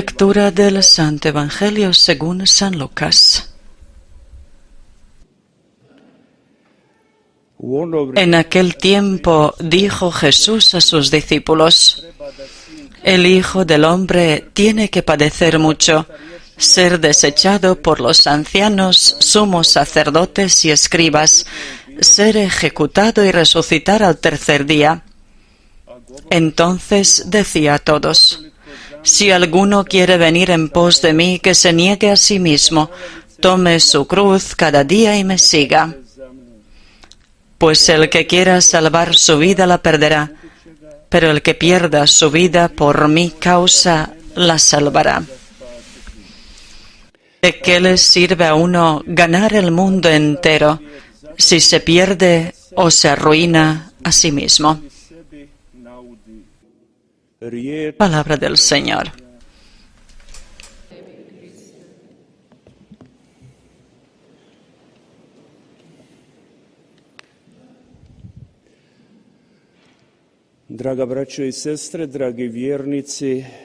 Lectura del Santo Evangelio según San Lucas. En aquel tiempo dijo Jesús a sus discípulos: el Hijo del Hombre tiene que padecer mucho, ser desechado por los ancianos, sumos sacerdotes y escribas, ser ejecutado y resucitar al tercer día. Entonces decía a todos: si alguno quiere venir en pos de mí, que se niegue a sí mismo, tome su cruz cada día y me siga. Pues el que quiera salvar su vida la perderá, pero el que pierda su vida por mi causa la salvará. ¿De qué le sirve a uno ganar el mundo entero si se pierde o se arruina a sí mismo? Palabra del Señor.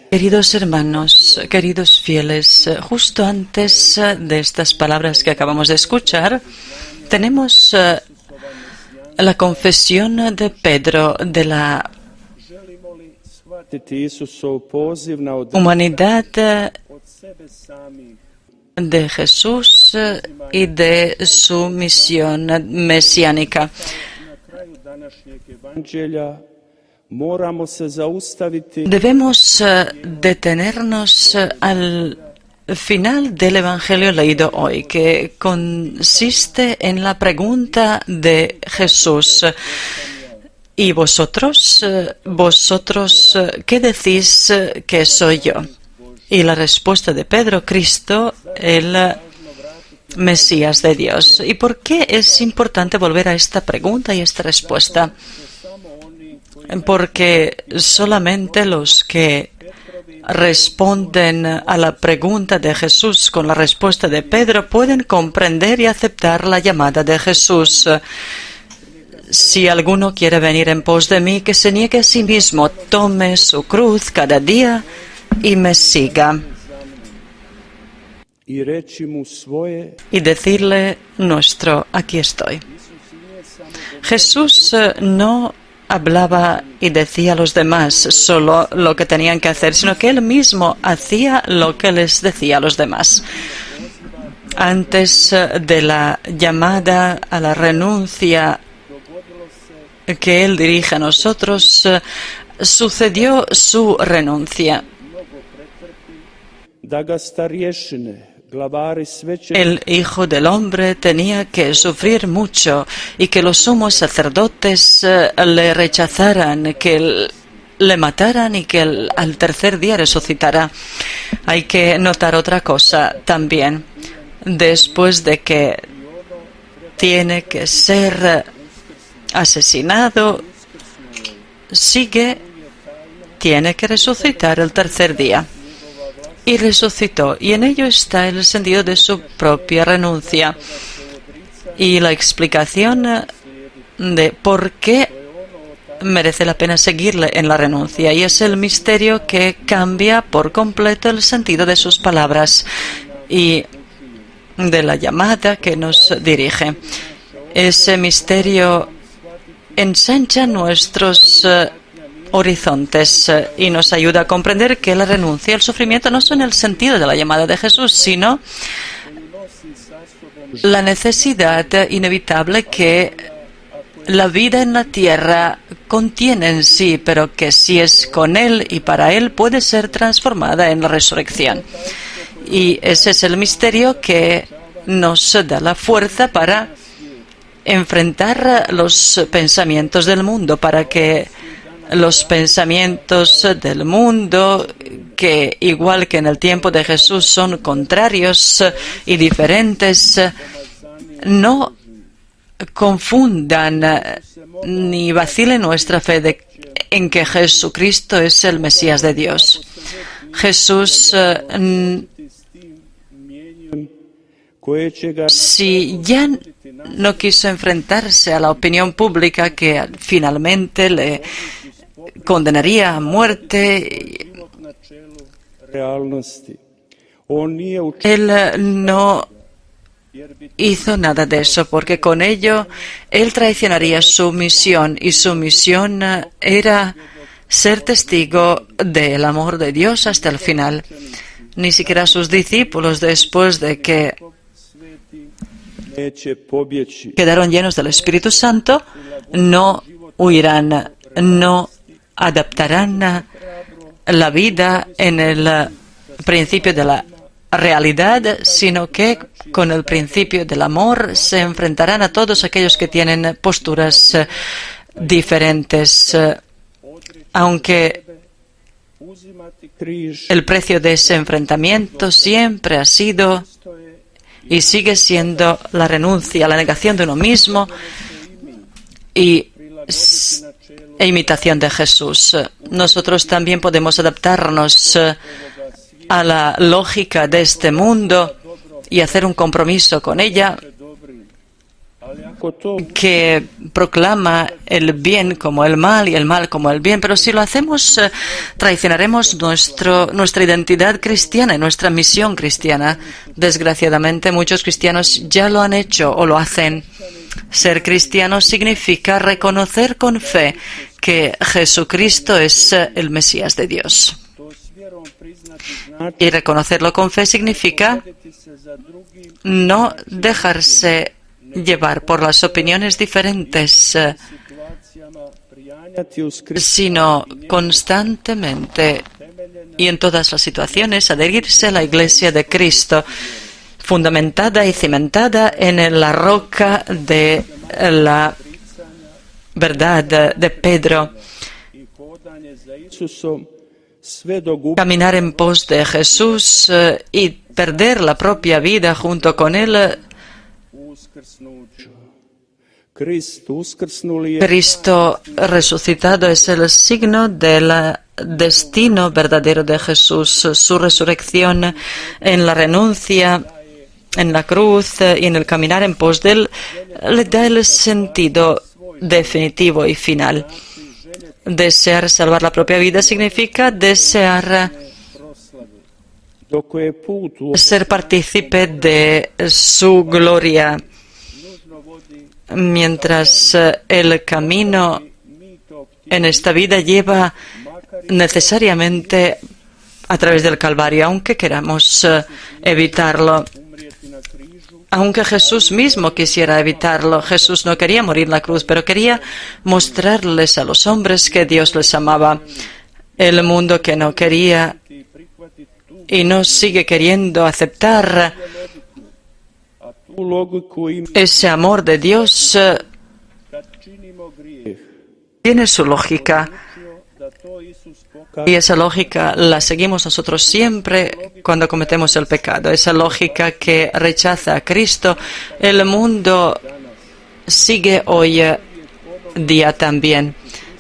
Queridos hermanos, queridos fieles, justo antes de estas palabras que acabamos de escuchar, tenemos la confesión de Pedro de la humanidad de Jesús y de su misión mesiánica. Debemos detenernos al final del Evangelio leído hoy, que consiste en la pregunta de Jesús: ¿y vosotros, qué decís que soy yo? Y la respuesta de Pedro: Cristo, el Mesías de Dios. ¿Y por qué es importante volver a esta pregunta y esta respuesta? Porque solamente los que responden a la pregunta de Jesús con la respuesta de Pedro pueden comprender y aceptar la llamada de Jesús. Si alguno quiere venir en pos de mí, que se niegue a sí mismo, tome su cruz cada día y me siga. Y decirle nuestro: aquí estoy. Jesús no hablaba y decía a los demás solo lo que tenían que hacer, sino que Él mismo hacía lo que les decía a los demás. Antes de la llamada a la renuncia que Él dirige a nosotros, sucedió su renuncia. El Hijo del Hombre tenía que sufrir mucho y que los sumos sacerdotes le rechazaran, que le mataran y que al tercer día resucitará. Hay que notar otra cosa también. Después de que tiene que ser asesinado, tiene que resucitar el tercer día. Y resucitó, y en ello está el sentido de su propia renuncia y la explicación de por qué merece la pena seguirle en la renuncia, y es el misterio que cambia por completo el sentido de sus palabras y de la llamada que nos dirige. Ese misterio ensancha nuestros horizontes y nos ayuda a comprender que la renuncia y el sufrimiento no son el sentido de la llamada de Jesús, sino la necesidad inevitable que la vida en la tierra contiene en sí, pero que si es con Él y para Él puede ser transformada en la resurrección. Y ese es el misterio que nos da la fuerza para enfrentar los pensamientos del mundo, para que los pensamientos del mundo, que igual que en el tiempo de Jesús son contrarios y diferentes, no confundan ni vacilen nuestra fe en que Jesucristo es el Mesías de Dios. Jesús, si ya no quiso enfrentarse a la opinión pública que finalmente le condenaría a muerte, Él no hizo nada de eso, porque con ello él traicionaría su misión, y su misión era ser testigo del amor de Dios hasta el final. Ni siquiera sus discípulos, después de que quedaron llenos del Espíritu Santo, no huirán, no adaptarán la vida en el principio de la realidad, sino que con el principio del amor se enfrentarán a todos aquellos que tienen posturas diferentes, aunque el precio de ese enfrentamiento siempre ha sido y sigue siendo la renuncia, la negación de uno mismo e imitación de Jesús. Nosotros también podemos adaptarnos a la lógica de este mundo y hacer un compromiso con ella que proclama el bien como el mal y el mal como el bien, pero si lo hacemos traicionaremos nuestra identidad cristiana y nuestra misión cristiana. Desgraciadamente muchos cristianos ya lo han hecho o lo hacen. Ser cristiano significa reconocer con fe que Jesucristo es el Mesías de Dios. Y reconocerlo con fe significa no dejarse llevar por las opiniones diferentes, sino constantemente y en todas las situaciones adherirse a la Iglesia de Cristo, fundamentada y cimentada en la roca de la verdad de Pedro. Caminar en pos de Jesús y perder la propia vida junto con Él. Cristo resucitado es el signo del destino verdadero de Jesús. Su resurrección en la renuncia, en la cruz y en el caminar en pos de Él le da el sentido definitivo y final. Desear salvar la propia vida significa desear ser partícipe de su gloria, mientras el camino en esta vida lleva necesariamente a través del Calvario, aunque queramos evitarlo. Aunque Jesús mismo quisiera evitarlo, Jesús no quería morir en la cruz, pero quería mostrarles a los hombres que Dios les amaba. El mundo que no quería y no sigue queriendo aceptar ese amor de Dios tiene su lógica. Y esa lógica la seguimos nosotros siempre cuando cometemos el pecado. Esa lógica que rechaza a Cristo, el mundo sigue hoy día también.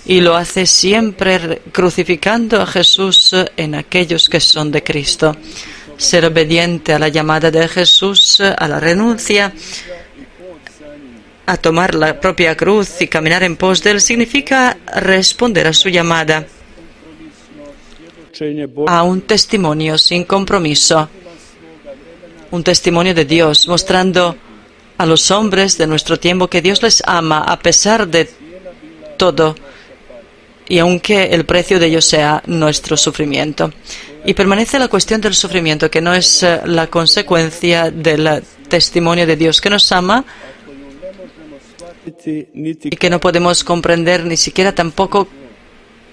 Y lo hace siempre crucificando a Jesús en aquellos que son de Cristo. Ser obediente a la llamada de Jesús, a la renuncia, a tomar la propia cruz y caminar en pos de Él, significa responder a su llamada, a un testimonio sin compromiso, un testimonio de Dios, mostrando a los hombres de nuestro tiempo que Dios les ama a pesar de todo, y aunque el precio de ello sea nuestro sufrimiento. Y permanece la cuestión del sufrimiento, que no es la consecuencia del testimonio de Dios que nos ama y que no podemos comprender ni siquiera tampoco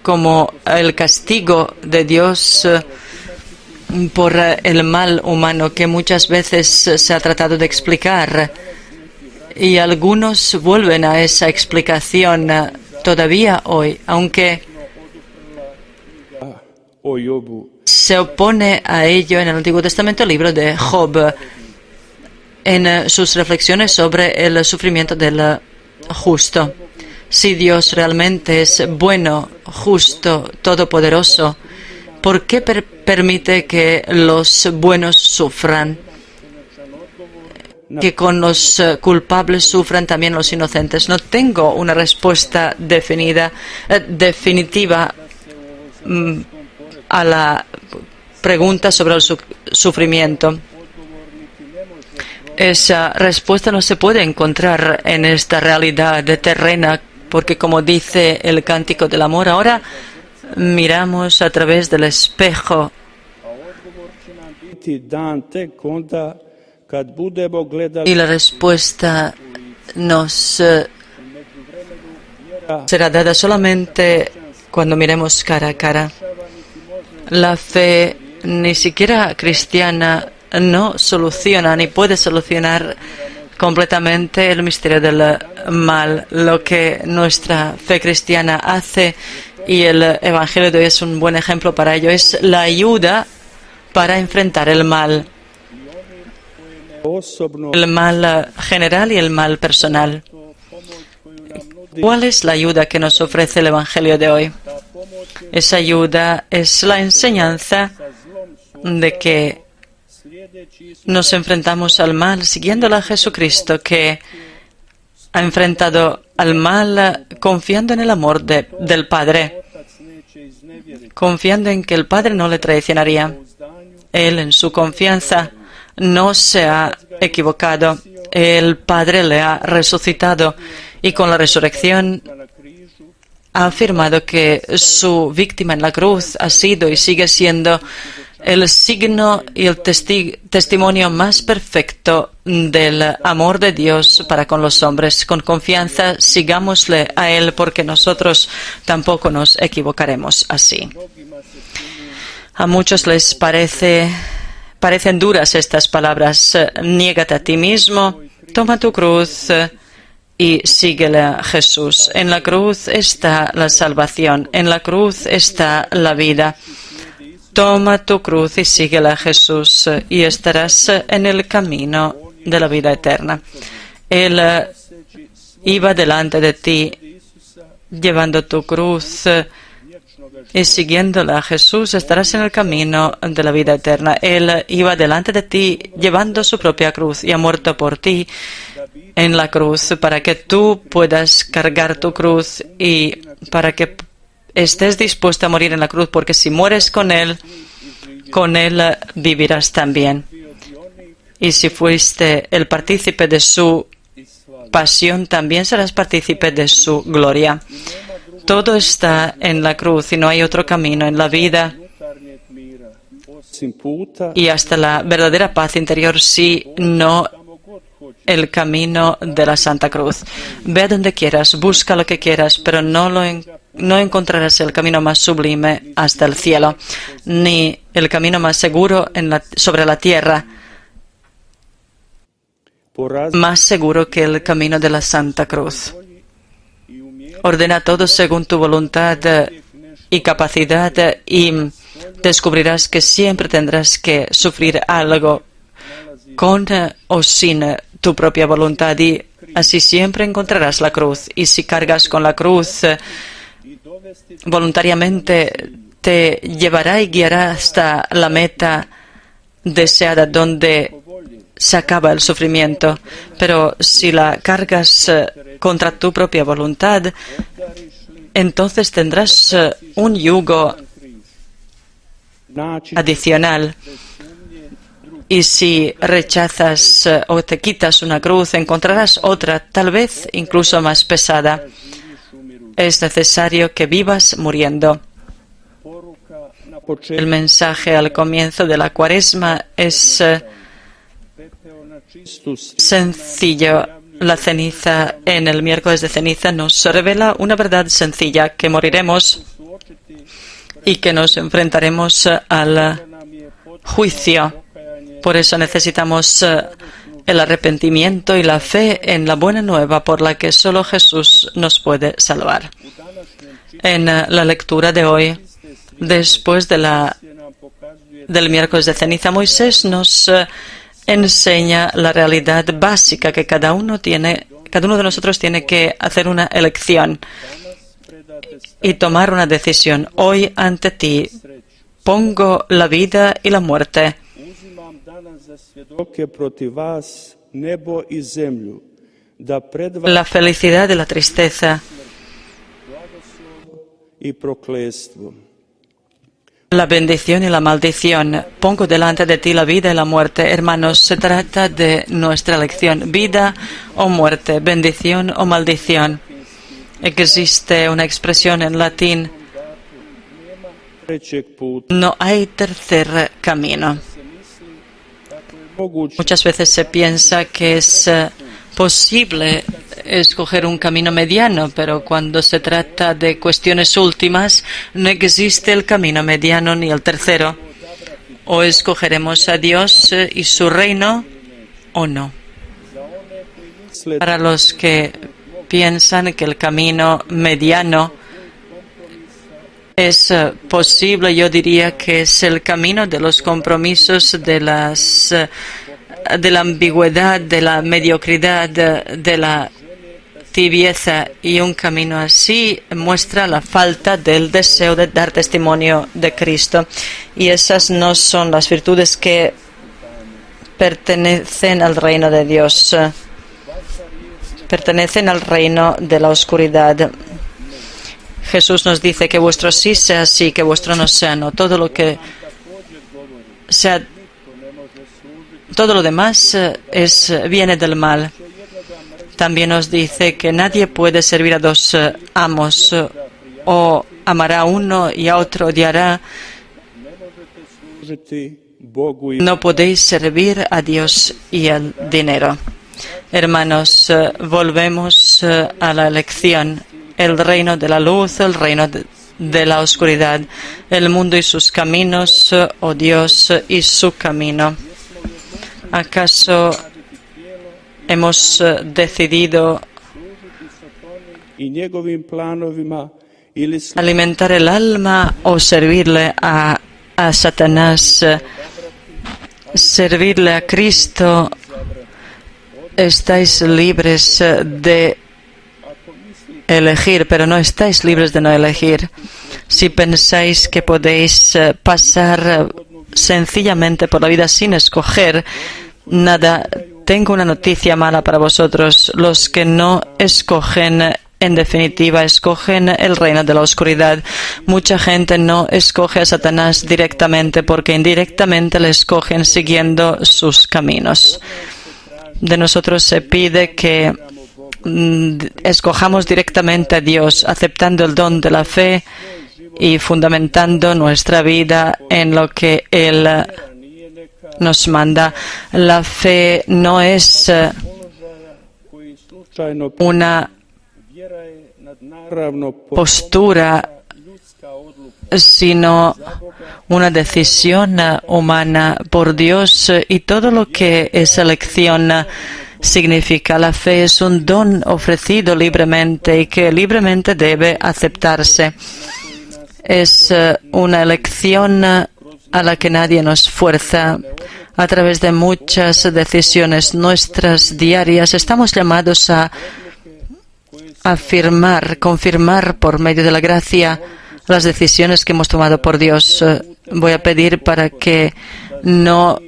como el castigo de Dios por el mal humano que muchas veces se ha tratado de explicar. Y algunos vuelven a esa explicación todavía hoy, aunque se opone a ello en el Antiguo Testamento el libro de Job, en sus reflexiones sobre el sufrimiento del justo. Si Dios realmente es bueno, justo, todopoderoso, ¿por qué permite que los buenos sufran? Que con los culpables sufran también los inocentes. No tengo una respuesta definitiva pregunta sobre el sufrimiento. Esa respuesta no se puede encontrar en esta realidad terrena, porque como dice el Cántico del Amor, ahora miramos a través del espejo. Y la respuesta nos será dada solamente cuando miremos cara a cara. La fe, ni siquiera cristiana, no soluciona ni puede solucionar completamente el misterio del mal. Lo que nuestra fe cristiana hace, y el Evangelio de hoy es un buen ejemplo para ello, es la ayuda para enfrentar el mal general y el mal personal. ¿Cuál es la ayuda que nos ofrece el Evangelio de hoy? Esa ayuda es la enseñanza de que nos enfrentamos al mal siguiendo a Jesucristo, que ha enfrentado al mal confiando en el amor del Padre, confiando en que el Padre no le traicionaría. Él, en su confianza, no se ha equivocado. El Padre le ha resucitado y con la resurrección ha afirmado que su víctima en la cruz ha sido y sigue siendo el signo y el testimonio más perfecto del amor de Dios para con los hombres. Con confianza, sigámosle a Él, porque nosotros tampoco nos equivocaremos así. A muchos les parecen duras estas palabras. Niégate a ti mismo, toma tu cruz y síguele a Jesús. En la cruz está la salvación, en la cruz está la vida. Toma tu cruz y síguele a Jesús y estarás en el camino de la vida eterna. Él iba delante de ti llevando tu cruz y siguiéndola a Jesús estarás en el camino de la vida eterna. Él iba delante de ti llevando su propia cruz y ha muerto por ti en la cruz para que tú puedas cargar tu cruz y para que estés dispuesto a morir en la cruz, porque si mueres con Él vivirás también. Y si fuiste el partícipe de su pasión, también serás partícipe de su gloria. Todo está en la cruz y no hay otro camino en la vida y hasta la verdadera paz interior si no el camino de la Santa Cruz. Ve a donde quieras, busca lo que quieras, pero no encontrarás el camino más sublime hasta el cielo, ni el camino más seguro sobre la tierra, más seguro que el camino de la Santa Cruz. Ordena todo según tu voluntad y capacidad y descubrirás que siempre tendrás que sufrir algo con o sin tu propia voluntad y así siempre encontrarás la cruz. Y si cargas con la cruz voluntariamente, te llevará y guiará hasta la meta deseada donde se acaba el sufrimiento. Pero si la cargas contra tu propia voluntad, entonces tendrás un yugo adicional. Y si rechazas o te quitas una cruz, encontrarás otra, tal vez incluso más pesada. Es necesario que vivas muriendo. El mensaje al comienzo de la Cuaresma es sencillo. La ceniza en el miércoles de ceniza nos revela una verdad sencilla, que moriremos y que nos enfrentaremos al juicio. Por eso necesitamos el arrepentimiento y la fe en la buena nueva por la que solo Jesús nos puede salvar. En la lectura de hoy, después del miércoles de ceniza, Moisés nos enseña la realidad básica que cada uno de nosotros tiene que hacer una elección y tomar una decisión. Hoy ante ti pongo la vida y la muerte. La felicidad y la tristeza. la bendición y la maldición. Pongo delante de ti la vida y la muerte. Hermanos, se trata de nuestra elección. Vida o muerte, bendición o maldición. Existe una expresión en latín: no hay tercer camino. Muchas veces se piensa que es posible escoger un camino mediano, pero cuando se trata de cuestiones últimas, no existe el camino mediano ni el tercero. O escogeremos a Dios y su reino, o no. Para los que piensan que el camino mediano es posible, yo diría que es el camino de los compromisos, de la ambigüedad, de la mediocridad, de la tibieza, y un camino así muestra la falta del deseo de dar testimonio de Cristo. Y esas no son las virtudes que pertenecen al reino de Dios. Pertenecen al reino de la oscuridad. Jesús nos dice que vuestro sí sea sí, que vuestro no sea no. Todo lo demás viene del mal. También nos dice que nadie puede servir a dos amos, o amará a uno y a otro odiará. No podéis servir a Dios y al dinero. Hermanos, volvemos a la elección. El reino de la luz, el reino de la oscuridad, el mundo y sus caminos, o Dios y su camino. ¿Acaso hemos decidido alimentar el alma o servirle a Satanás? Servirle a Cristo. Estáis libres de elegir, pero no estáis libres de no elegir. Si pensáis que podéis pasar sencillamente por la vida sin escoger nada, tengo una noticia mala para vosotros. Los que no escogen, en definitiva, escogen el reino de la oscuridad. Mucha gente no escoge a Satanás directamente porque indirectamente le escogen siguiendo sus caminos. De nosotros se pide que escojamos directamente a Dios, aceptando el don de la fe y fundamentando nuestra vida en lo que Él nos manda. La fe no es una postura, sino una decisión humana por Dios, y todo lo que es elección significa. La fe es un don ofrecido libremente y que libremente debe aceptarse. Es una elección a la que nadie nos fuerza. A través de muchas decisiones nuestras diarias estamos llamados a afirmar, confirmar por medio de la gracia las decisiones que hemos tomado por Dios. Voy a pedir para que no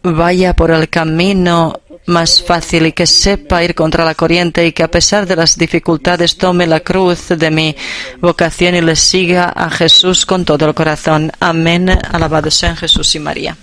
vaya por el camino más fácil y que sepa ir contra la corriente, y que a pesar de las dificultades tome la cruz de mi vocación y le siga a Jesús con todo el corazón. Amén. Alabado sean Jesús y María.